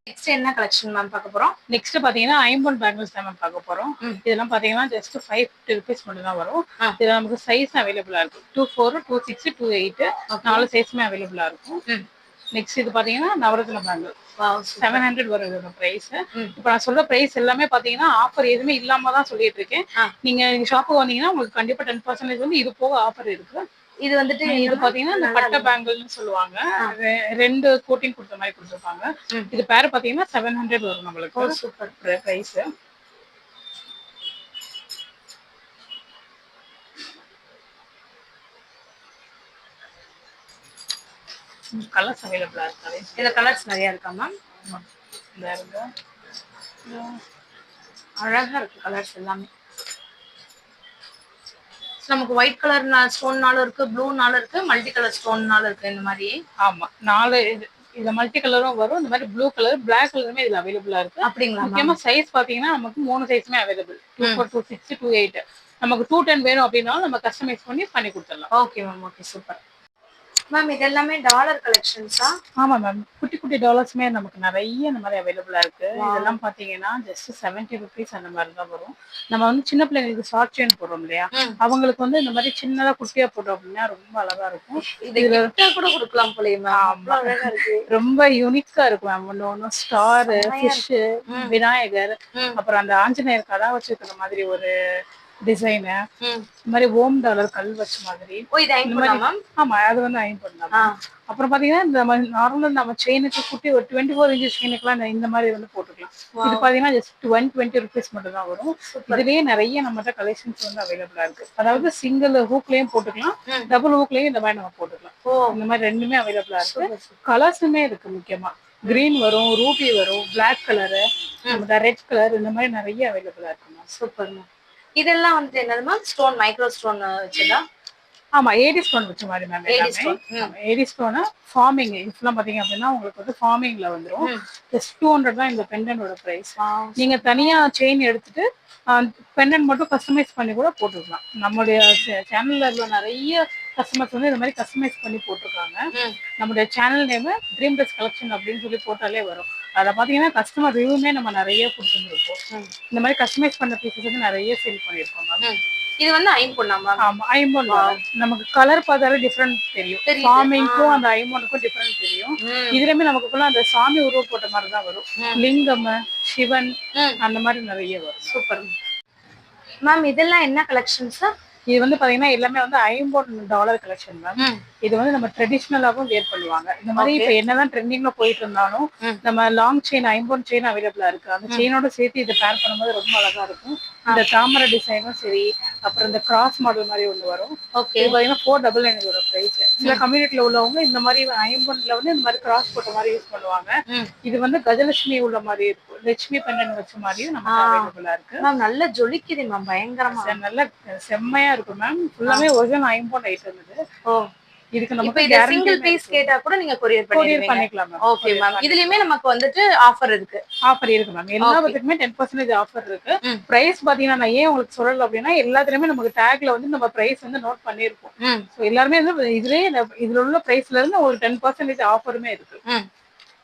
நெக்ஸ்ட் என்ன கலெக்ஷன் மேம் பார்க்க போறோம்? நெக்ஸ்ட் பாத்தீங்கன்னா ஐம்பன் பேங்கிள்ஸ் தான் மேம் பார்க்க போறோம். இதெல்லாம் பாத்தீங்கன்னா ஜஸ்ட் 550 ருபீஸ் மட்டும் தான் வரும். இதுல நமக்கு சைஸ் அவைலபிளா இருக்கு. 24, 26, 28 4 சைஸுமே அவைலபிளா இருக்கும். நெக்ஸ்ட் இது பாத்தீங்கன்னா நவரத்ன பேங்கிள். 700 வரும் இதோட பிரைஸ். இப்ப நான் சொல்ற பிரைஸ் எல்லாமே பாத்தீங்கன்னா ஆஃபர் எதுவுமே இல்லாம தான் சொல்லிட்டு இருக்கேன். நீங்க ஷாப்புக்கு வந்தீங்கன்னா உங்களுக்கு கண்டிப்பா 10% வந்து இது போக ஆஃபர் இருக்கு. இது வந்துட்டு இது பாத்தீங்கன்னா இந்த பட்டை பேங்கிள்னு சொல்லுவாங்க. 2 கோட்டிங் கொடுத்த மாதிரி கொடுத்துருப்பாங்க. இது பேர் பாத்தீங்கன்னா 700 வரும் நம்மளுக்கு. Super price. கலர்ஸ் அவைலபிளா இருக்காது. இதுல கலர்ஸ் நிறைய இருக்கா மேம்? இந்த இருக்கு. அழகா இருக்கு கலர்ஸ் எல்லாமே. நமக்கு ஒயிட் கலர் ஸ்டோன்னாலும் இருக்கு, ப்ளூனாலும் இருக்கு, மல்டி கலர் ஸ்டோன்னாலும் இருக்கு. இந்த மாதிரி ஆமா 4 இதுல மல்டி கலரும் வரும். இந்த மாதிரி ப்ளூ கலர், பிளாக் கலருமே இதுல அவைலபிளா இருக்கு. அப்படிங்களா? முக்கியமா சைஸ் பாத்தீங்கன்னா நமக்கு 3 சைஸுமே அவைலபிள். 24, 26, 28. நமக்கு 210 வேணும் அப்படின்னாலும் நம்ம கஸ்டமைஸ் பண்ணி கொடுத்துடலாம். Okay ma'am okay super. Ma'am இது எல்லாமே டாலர் கலெக்ஷன்ஸா? ஆமா மேம், குட்டி குட்டி டாலர்ஸ்மே நமக்கு நிறைய இந்த மாதிரி அவைலபிளா இருக்கு. இதெல்லாம் பாத்தீங்கன்னா ஜஸ்ட் 70 ருபீஸ் அந்த மாதிரி தான் வரும். நம்ம வந்து சின்ன பிள்ளைங்களுக்கு ஷார்ட் செயின் போடுறோம் இல்லையா, அவங்களுக்கு வந்து இந்த மாதிரி சின்னதா குட்டியா போட்டோம் அப்படின்னா ரொம்ப அழகா இருக்கும். இதுல கூட கொடுக்கலாம் போலயே மேம். அழகா இருக்கு. ரொம்ப யூனிக்கா இருக்கும் மேம். ஒன்னு ஸ்டார், ஃபிஷ், விநாயகர், அப்புறம் அந்த ஆஞ்சநேயர் கடா வச்சிருக்கிற மாதிரி ஒரு டிசைனு, இந்த மாதிரி ஓம் டாலர் கல் வச்ச மாதிரி. ஆமா, அது வந்து அயன் பண்ணலாம். அப்புறம் பாத்தீங்கன்னா இந்த நார்மல் நம்ம செயினுக்கு குட்டி ஒரு 24 இன்ச் செயினுக்குலாம் இந்த மாதிரி வந்து போட்டுக்கலாம். இது பாத்தீங்கன்னா ஜஸ்ட் 120 ருபீஸ் மட்டும் தான் வரும். இதுலயே நிறைய நம்மகிட்ட கலெக்ஷன்ஸ் வந்து அவைலபிளா இருக்கு. அதாவது சிங்கிள் ஹூக்லயும் போட்டுக்கலாம், டபுள் ஹூக்லயும் இந்த மாதிரி நம்ம போட்டுக்கலாம். இந்த மாதிரி ரெண்டுமே அவைலபிளா இருக்கு. கலர்ஸுமே இருக்கு. முக்கியமா கிரீன் வரும், ரூபி வரும், பிளாக் கலரு, ரெட் கலர், இந்த மாதிரி நிறைய அவைலபிளா இருக்கு. சூப்பர். இதெல்லாம் வந்து என்னது மேம்? ஸ்டோன், மைக்ரோ ஸ்டோன் வச்சதா? ஆமா, ஏடி ஸ்டோன் வச்ச மாதிரி மேம். ஏடி ஸ்டோன் ஃபார்மிங் இதெல்லாம் பாத்தீங்க அப்படின்னா உங்களுக்கு வந்து ஃபார்மிங்ல வந்துரும். ஜஸ்ட் 200 தான் இந்த பெண்டனோட பிரைஸ். நீங்க தனியா செயின் எடுத்துட்டு பெண்டன் மட்டும் கஸ்டமைஸ் பண்ணி கூட போட்டுக்கலாம். நம்மளுடைய சேனல்ல உள்ள நிறைய கஸ்டமர்ஸ் வந்து இந்த மாதிரி கஸ்டமைஸ் பண்ணி போட்டிருக்காங்க. நம்மளுடைய channel name dream dress collection அப்படின்னு சொல்லி போட்டாலே வரும். அதை பாத்தீங்கன்னா கஸ்டமர் ரிவ்யூமே நம்ம நிறைய கொடுத்துருக்கோம். இந்த மாதிரி கஸ்டமைஸ் பண்ண பீசஸ் வந்து நிறைய சேல் பண்ணிருக்கோம் மேம். இது வந்து ஐம்பொன்னா மேம்? ஆமா, ஐம்பொன். நமக்கு கலர் பார்த்தாலே டிஃபரன்ஸ் தெரியும். ஃபார்மிங்க்கும் அந்த ஐம்பொனுக்கும் டிஃபரன்ஸ் தெரியும். இதுலயுமே நமக்கு ஃபுல்லா அந்த சாமி உருவம் போட்ட மாதிரி தான் வரும். லிங்கம், சிவன், அந்த மாதிரி நிறைய வரும். Super ma'am. இதெல்லாம் என்ன கலெக்ஷன்ஸ்? இது வந்து பாத்தீங்கன்னா எல்லாமே வந்து $50 கலெக்ஷன் மேம். இது வந்து நம்ம ட்ரெடிஷ்னலாவும் வேர் பண்ணுவாங்க. இந்த மாதிரி இப்ப என்னதான் ட்ரெண்டிங்ல போயிட்டு இருந்தாலும் நம்ம லாங் செயின் 50 செயின் அவைலபிளா இருக்கு. அந்த செயினோட சேர்த்து இதை பேர் பண்ணும்போது ரொம்ப அழகா இருக்கும். இந்த தாமரை டிசைனும் சரி, அப்புறம் இந்த கிராஸ் மாடல் மாதிரி ஒண்ணு வரும். இது பாத்தீங்கன்னா 499 இதோட பிரைஸ். சில கம்யூனிட்டில உள்ளவங்க இந்த மாதிரி 50ல வந்து இந்த மாதிரி கிராஸ் போட்ட மாதிரி யூஸ் பண்ணுவாங்க. இது வந்து கஜலட்சுமி உள்ள மாதிரி இருக்கும். லட்சுமி பெண்டன் வச்ச மாதிரியும் நமக்கு அவைலபிளா இருக்கு. நல்ல ஜொலிக்குது மேம், பயங்கரமா நல்ல செம்மையா இருக்கும் மேம். ஃபுல்லாமே ஒரிஜினல் 50 ஐட்டம் இது. இதுக்கு நமக்கு சிங்கிள் பீஸ் கேட்டா கூட நீங்க கொரியர் பண்ணிக்கலாம் மேம். Okay ma'am. இதுலயுமே நமக்கு வந்துட்டு ஆஃபர் இருக்கு. ஆஃபர் இருக்கு மேம். எல்லாத்துக்குமே 10% ஆஃபர் இருக்கு. பிரைஸ் பாத்தீங்கன்னா நான் ஏன் உங்களுக்கு சொல்லல அப்படின்னா எல்லாத்துலயுமே நமக்கு டேக்ல வந்து நம்ம பிரைஸ் வந்து நோட் பண்ணிருப்போம். சோ எல்லாருமே வந்து இதுல உள்ள பிரைஸ்ல இருந்து ஒரு 10% ஆஃபருமே இருக்கு.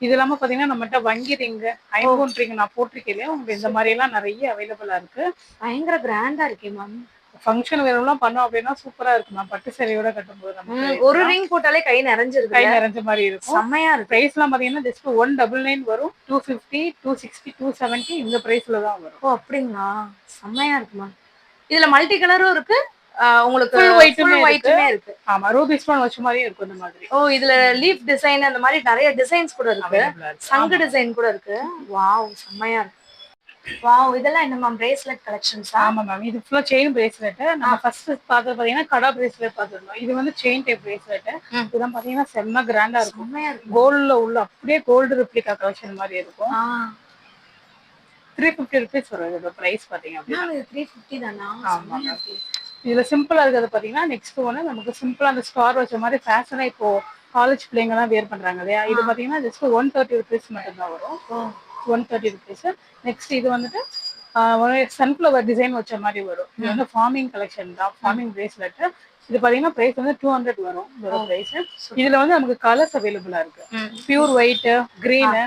இது இல்லாம பாத்தீங்கன்னா நம்மகிட்ட வங்கி ரிங், ஐம்பொன் ரிங் நான் போட்டிருக்கேன். உங்களுக்கு இந்த மாதிரி எல்லாம் நிறைய அவைலபிளா இருக்கு. பயங்கர கிராண்டா இருக்கே மேம். ஃபங்க்ஷன் வேறெல்லாம் பண்ணோம் அப்படின்னா சூப்பரா இருக்கும் மேம். பட்டு சேலையோட கட்டும்போது நமக்கு ஒரு ரிங் போட்டாலே கை நிறைஞ்சிருக்கு. கை நிறைஞ்ச மாதிரி இருக்கும். செம்மையா இருக்கு. பிரைஸ் எல்லாம் பாத்தீங்கன்னா ஜஸ்ட் 199 வரும். 250, 260, 270 இந்த பிரைஸ்ல தான் வரும். ஓ அப்படிங்களா, செம்மையா இருக்குமா. இதுல மல்டி கலரும் இருக்கு, உங்களுக்கு ஃபுல் ஒயிட்டுமே இருக்கு. ஆமா, ரூபி ஸ்டோன் வச்ச மாதிரியே இருக்கும் இந்த மாதிரி. ஓ இதுல லீஃப் டிசைன் அந்த மாதிரி நிறைய டிசைன்ஸ் கூட இருக்கு, சங்கு டிசைன் கூட இருக்கு. வாவ் செம்மையா இருக்கு. வாவ் இதெல்லாம் என்ன மேம், பிரேஸ்லெட் கலெக்ஷன்ஸா? ஆமா மேம், இது ஃபுல்லா செயின் பிரேஸ்லெட். நம்ம ஃபர்ஸ்ட் பார்த்தது பாத்தீங்கன்னா கடா பிரேஸ்லெட் பார்த்திருந்தோம். இது வந்து செயின் டைப் பிரேஸ்லெட். இதெல்லாம் பாத்தீங்கன்னா செம்ம கிராண்டா இருக்கும். கோல்ட்ல உள்ள அப்படியே கோல்டு ரெப்ளிகா கலெக்ஷன் மாதிரி இருக்கும். 350 ருபீஸ் வரும் இதோட பிரைஸ் பாத்தீங்க அப்படின்னா. 350 தானா? ஆமா. இதுல சிம்பிளா இருக்கிறது பாத்தீங்கன்னா நெக்ஸ்ட் ஒன்று நமக்கு சிம்பிளா அந்த ஸ்டார் வச்ச மாதிரி ஃபேஷனா இப்போ காலேஜ் பிள்ளைங்க எல்லாம் வேர் பண்றாங்க இல்லையா, இது பாத்தீங்கன்னா ஜஸ்ட் 130 ருபீஸ் மட்டும் தான் வரும். 130 ருபீஸ். நெக்ஸ்ட் இது வந்துட்டு சன்ஃபிளவர் டிசைன் வச்ச மாதிரி வரும். இது வந்து ஃபார்மிங் கலெக்ஷன் தான், ஃபார்மிங் பிரேஸ்லெட். இது பாத்தீங்கன்னா பிரைஸ் வந்து 200 வரும் இதோட பிரைஸ். இதுல வந்து நமக்கு கலர்ஸ் அவைலபிளா இருக்கு. பியூர் ஒயிட், கிரீன்,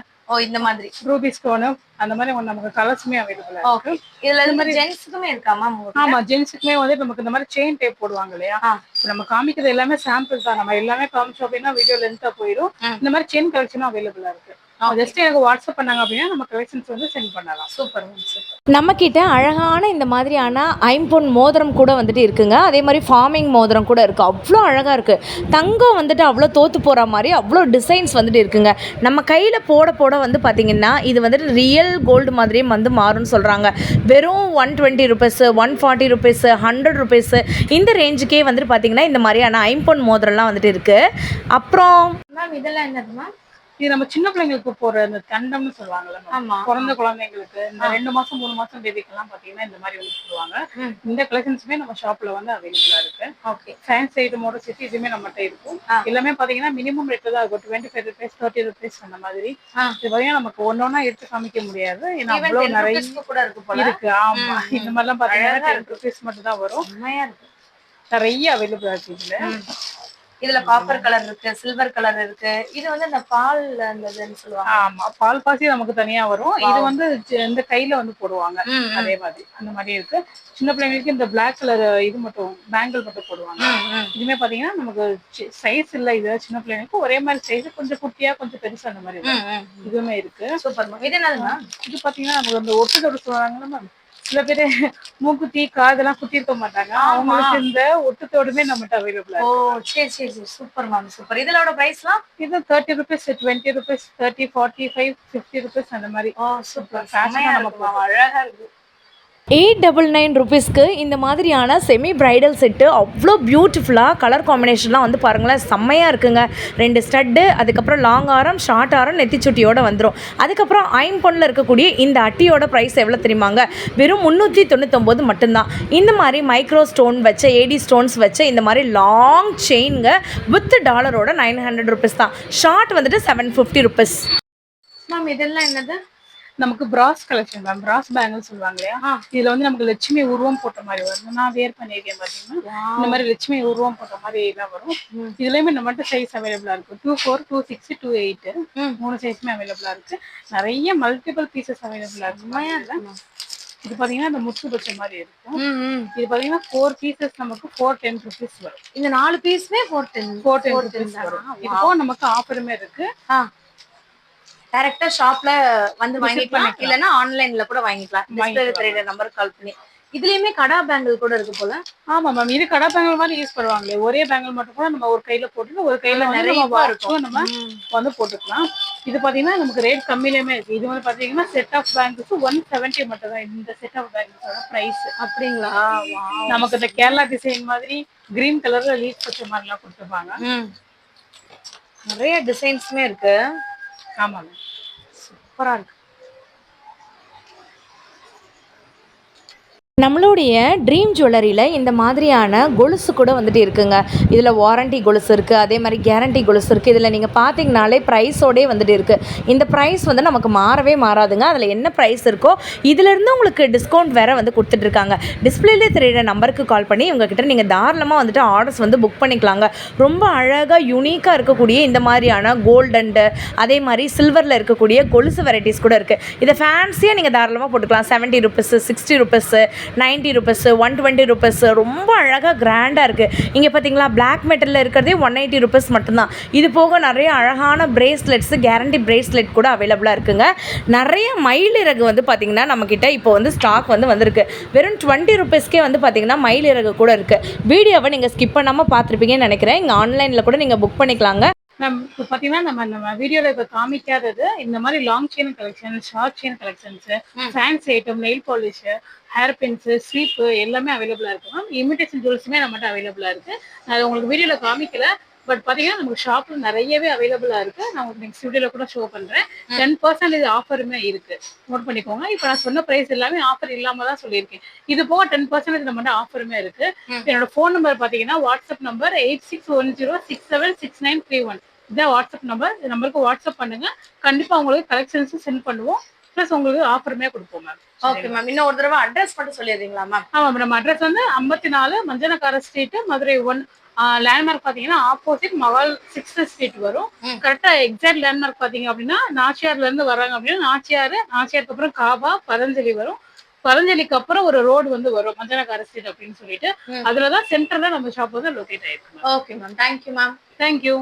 இந்த மாதிரி ரூபி ஸ்டோன், அந்த மாதிரி நமக்கு கலர்ஸுமே அவைலபிளா இருக்கு. இதுல இந்த மாதிரி ஜென்ட்ஸ்க்குமே இருக்காமா? ஆமா, ஜென்ட்ஸ்க்குமே வந்து நமக்கு இந்த மாதிரி செயின் டைப் போடுவாங்க இல்லையா. நம்ம காமிக்கிறது எல்லாமே சாம்பிள் தான். நம்ம எல்லாமே காமிச்சோம் அப்படின்னா வீடியோ லென்த்தா போயிடும். இந்த மாதிரி செயின் கலெக்ஷனும் அவைலபிளா இருக்கு. ஜஸ்ட் எனக்கு வாட்ஸ்அப் பண்ணாங்க அப்படின்னா நம்ம கலெக்ஷன்ஸ் வந்து சென்ட் பண்ணலாம். சூப்பர். நம்மக்கிட்ட அழகான இந்த மாதிரியான ஐம்பொன் மோதிரம் கூட வந்துட்டு இருக்குங்க. அதே மாதிரி ஃபார்மிங் மோதிரம் கூட இருக்குது. அவ்வளோ அழகாக இருக்குது. தங்கம் வந்துட்டு அவ்வளோ தோற்று போகிற மாதிரி அவ்வளோ டிசைன்ஸ் வந்துட்டு இருக்குங்க. நம்ம கையில் போட போட வந்து பார்த்திங்கன்னா இது வந்துட்டு ரியல் கோல்டு மாதிரியே வந்து மாறும்னு சொல்கிறாங்க. வெறும் 120 ருபீஸ், 140 ருபீஸ், 100 ருபீஸ் இந்த ரேஞ்சுக்கே வந்துட்டு பார்த்திங்கன்னா இந்த மாதிரியான ஐம்பொன் மோதிரம்லாம் வந்துட்டு இருக்குது. அப்புறம் மேம் இதெல்லாம் என்னதுமா? இது நம்ம சின்ன பிள்ளைங்களுக்கு போற அந்த தண்டம்னு சொல்லுவாங்கல்ல, பிறந்த குழந்தைங்களுக்கு இந்த 2 மாசம் 3 மாசம் பேபிக்கெல்லாம் பாத்தீங்கன்னா இந்த மாதிரி வந்து சொல்லுவாங்க. இந்த கலெக்ஷன்ஸுமே நம்ம ஷாப்ல வந்து அவைலபிளா இருக்கு. ஓகே, ஃபேன்சி ஐட்டமோட சேர்த்து இதுவுமே நம்மகிட்ட இருக்கும். எல்லாமே பாத்தீங்கன்னா மினிமம் ரேட்ல தான் இருக்கும். 25 ருபீஸ், 30 ருபீஸ் அந்த மாதிரி. இது பாத்தீங்கன்னா நமக்கு ஒன்னொன்னா எடுத்து காமிக்க முடியாது. ஏன்னா அவ்வளவு நிறைய இருக்கு. ஆமா, இந்த மாதிரிலாம் பாத்தீங்கன்னா 10 ருபீஸ் மட்டும் தான் வரும். நிறைய அவைலபிளா இருக்கு இதுல. இதுல காப்பர் கலர் இருக்கு, சில்வர் கலர் இருக்கு. இது வந்து அந்த பால் அந்தன்னு சொல்லுவாங்க. ஆமா, பால் பாசி நமக்கு தனியா வரும். இது வந்து இந்த கையில வந்து போடுவாங்க. அதே மாதிரி அந்த மாதிரி இருக்கு. சின்ன பிள்ளைங்களுக்கு இந்த பிளாக் கலர் இது மட்டும் பேங்கிள் மட்டும் போடுவாங்க. இதுமே பாத்தீங்கன்னா நமக்கு சைஸ் இல்ல, இது சின்ன பிள்ளைங்களுக்கு ஒரே மாதிரி சைஸ், கொஞ்சம் குட்டியா கொஞ்சம் பெருசா அந்த மாதிரி இதுவுமே இருக்கு. சூப்பர். இது என்னதுன்னா இது பாத்தீங்கன்னா நமக்கு இந்த ஒட்டுதொடு சொல்றாங்கல்ல மேம், சில பேரு மூக்குத்தி காதெல்லாம் குத்தி இருக்க மாட்டாங்க. அவங்களுக்கு இந்த ஒட்டுத்தோடுமே நம்மகிட்ட அவைலபிளா இருக்கு. ஓ சரி சரி சரி, சூப்பர் மேம் சூப்பர். இதோட பிரைஸ்லாம் இது 30 ருபீஸ், 20 ருபீஸ், 30, 45, 50 ருபீஸ் அந்த மாதிரி. ஓ சூப்பர், அழகா இருக்கு. 899 ருபீஸ்க்கு இந்த மாதிரியான செமி பிரைடல் செட்டு அவ்வளோ பியூட்டிஃபுல்லாக கலர் காம்பினேஷன்லாம் வந்து பாருங்களேன், செம்மையாக இருக்குங்க. 2 ஸ்டட்டு, அதுக்கப்புறம் லாங் ஆரம், ஷார்ட் ஆரம், நெத்திச்சுட்டியோட வந்துடும். அதுக்கப்புறம் ஐம்பொன்னில் இருக்கக்கூடிய இந்த அட்டியோட ப்ரைஸ் எவ்வளோ தெரியுமாங்க? வெறும் 399 மட்டும்தான். இந்த மாதிரி மைக்ரோ ஸ்டோன் வச்ச, ஏடி ஸ்டோன்ஸ் வச்ச இந்த மாதிரி லாங் செயின்ங்க வித் டாலரோட 900 ருபீஸ் தான். ஷார்ட் வந்துட்டு 750 ருபீஸ். மேம் இதெல்லாம் என்னது? நமக்கு பிராஸ் கலெக்ஷன் மேம், பிராஸ் பேங்கிள் சொல்லுவாங்க இல்லையா. இதுல வந்து நமக்கு லட்சுமி உருவம் போட்ட மாதிரி வரும். நான் வேர் பண்ணியிருக்கேன் பாத்தீங்கன்னா இந்த மாதிரி லட்சுமி உருவம் போட்ட மாதிரி எல்லாம் வரும். இதுலயுமே நம்மகிட்ட சைஸ் அவைலபிளா இருக்கு. 24, 260, 28 3 சைஸுமே அவைலபிளா இருக்கு. நிறைய மல்டிபிள் பீசஸ் அவைலபிளா இருக்கு. இது பாத்தீங்கன்னா இந்த முத்து பச்சை மாதிரி இருக்கும். இது பாத்தீங்கன்னா 4 பீசஸ் நமக்கு 410 ருபீஸ் வரும். இந்த 4 பீஸுமே 410 ருபீஸ் வரும். இப்போ நமக்கு ஆஃபருமே இருக்கு. டைரக்டா ஷாப்ல வந்து வாங்கிக்கலாம், இல்லனா ஆன்லைன்ல கூட வாங்கிக்கலாம். டிஸ்ப்ளேல தெரியுற நம்பருக்கு கால் பண்ணி. இதுலயுமே கடா பேங்கிள் கூட இருக்கு போல. ஆமா மேம், இது கடா பேங்கிள் மாதிரி யூஸ் பண்ணுவாங்களே. ஒரே பேங்கிள் மட்டும் கூட நம்ம ஒரு கையில போட்டுட்டு ஒரு கையில நிறைய இருக்கும் நம்ம வந்து போட்டுக்கலாம். இது பாத்தீங்கன்னா நமக்கு ரேட் கம்மியிலுமே இருக்கு. இது வந்து பாத்தீங்கன்னா செட் ஆஃப் பேங்கிள்ஸ் 170 மட்டும் தான் இந்த செட் ஆஃப் பேங்கிள்ஸோட பிரைஸ். அப்படிங்களா? நமக்கு இந்த கேரளா டிசைன் மாதிரி கிரீன் கலர்ல லீஃப் வச்ச மாதிரி எல்லாம் கொடுத்துருப்பாங்க. நிறைய டிசைன்ஸ்மே இருக்கு. ஆமா மேம், சூப்பரா இருக்கு. நம்மளுடைய ட்ரீம் ஜுவல்லரியில் இந்த மாதிரியான கொலுசு கூட வந்துட்டு இருக்குங்க. இதில் வாரண்டி கொலுசு இருக்குது, அதே மாதிரி கேரண்டி கொலுசு இருக்குது. இதில் நீங்கள் பார்த்தீங்கனாலே ப்ரைஸோடே வந்துட்டு இருக்குது. இந்த ப்ரைஸ் வந்து நமக்கு மாறவே மாறாதுங்க. அதில் என்ன ப்ரைஸ் இருக்கோ இதிலேருந்து உங்களுக்கு டிஸ்கவுண்ட் வேறு வந்து கொடுத்துட்ருக்காங்க. டிஸ்பிளேலே தெரியுற நம்பருக்கு கால் பண்ணி உங்ககிட்ட நீங்கள் தாராளமாக வந்துட்டு ஆர்டர்ஸ் வந்து புக் பண்ணிக்கலாங்க. ரொம்ப அழகாக யூனிக்காக இருக்கக்கூடிய இந்த மாதிரியான கோல்டண்டு, அதே மாதிரி சில்வரில் இருக்கக்கூடிய கொலுசு வெரைட்டிஸ் கூட இருக்குது. இதை ஃபேன்சியாக நீங்கள் தாராளமாக போட்டுக்கலாம். 70 ருபீஸ், 60 ருபீஸ், 90 ருபீஸ், 120 ருபீஸ், ரொம்ப அழகாக கிராண்டாக இருக்குது. இங்கே பார்த்தீங்களா பிளாக் மெட்டலில் இருக்கிறதே 180 ருபீஸ் மட்டும்தான். இது போக நிறைய அழகான பிரேஸ்லெட்ஸு, கேரண்டி பிரேஸ்லெட் கூட அவைலபிளாக இருக்குங்க. நிறைய மயிலிறகு வந்து பார்த்திங்கன்னா நம்மக்கிட்ட இப்போ வந்து ஸ்டாக் வந்திருக்கு. வெறும் 20 ருபீஸ்க்கே வந்து பார்த்திங்கன்னா மயிலிறகு கூட இருக்குது. வீடியோவை நீங்கள் ஸ்கிப் பண்ணாமல் பார்த்துருப்பீங்கன்னு நினைக்கிறேன். இங்கே ஆன்லைனில் கூட நீங்கள் புக் பண்ணிக்கலாங்க. இப்போ பார்த்தீங்கன்னா நம்ம வீடியோவில் இப்போ காமிக்காதது இந்த மாதிரி long chain collection, short chain collections, fancy item, nail polish, hair pins, sweep எல்லாமே அவைலபிளாக இருக்குது மேம். இமிடேஷன் ஜுவல்ஸுமே நம்மகிட்ட அவைலபிளாக இருக்குது. நான் அது உங்களுக்கு வீடியோவில் காமிக்கல, பட் பார்த்தீங்கன்னா நமக்கு ஷாப்பில் நிறையவே அவைலபிளாக இருக்குது. நான் உங்களுக்கு நெக்ஸ்ட் வீடியோவில் கூட ஷோ பண்ணுறேன். 10% ஆஃபருமே இருக்குது, நோட் பண்ணிக்கோங்க. இப்போ நான் சொன்ன ப்ரைஸ் எல்லாமே ஆஃபர் இல்லாமல் தான் சொல்லியிருக்கேன். இது போக 10% நம்மகிட்ட ஆஃபருமே இருக்குது. என்னோட ஃபோன் நம்பர் பார்த்தீங்கன்னா வாட்ஸ்அப் நம்பர் 8610676931. இதான் வாட்ஸ்அப் நம்பர். இந்த நம்பருக்கு வாட்ஸ்அப் பண்ணுங்க, கண்டிப்பாக உங்களுக்கு கலெக்ஷன்ஸும் சென்ட் பண்ணுவோம், ப்ளஸ் உங்களுக்கு ஆஃபருமே கொடுப்போம் மேம். ஓகே மேம், இன்னும் ஒரு தடவை அட்ரஸ் மட்டும் சொல்லிடுறீங்களா மேம்? ஆமாம், நம்ம அட்ரஸ் வந்து 54 மஞ்சனக்கார ஸ்ட்ரீட், மதுரை 1. லேண்ட்மார்க் பார்த்தீங்கன்னா ஆப்போசிட் மகால் 6th ஸ்ட்ரீட் வரும். கரெக்டாக எக்ஸாக்ட் லேண்ட்மார்க் பார்த்தீங்க அப்படின்னா நாச்சியார்லேருந்து வராங்க அப்படின்னா நாச்சியாருக்கு அப்புறம் காபா, பதஞ்சலி வரும். பதஞ்சலிக்கு அப்புறம் ஒரு ரோடு வரும் மஞ்சனக்கார ஸ்ட்ரீட் அப்படின்னு சொல்லிட்டு. அதுலதான் சென்டர்ல நம்ம ஷாப் லொகேட் ஆயிருக்கு. Okay ma'am, thank you ma'am. Thank you.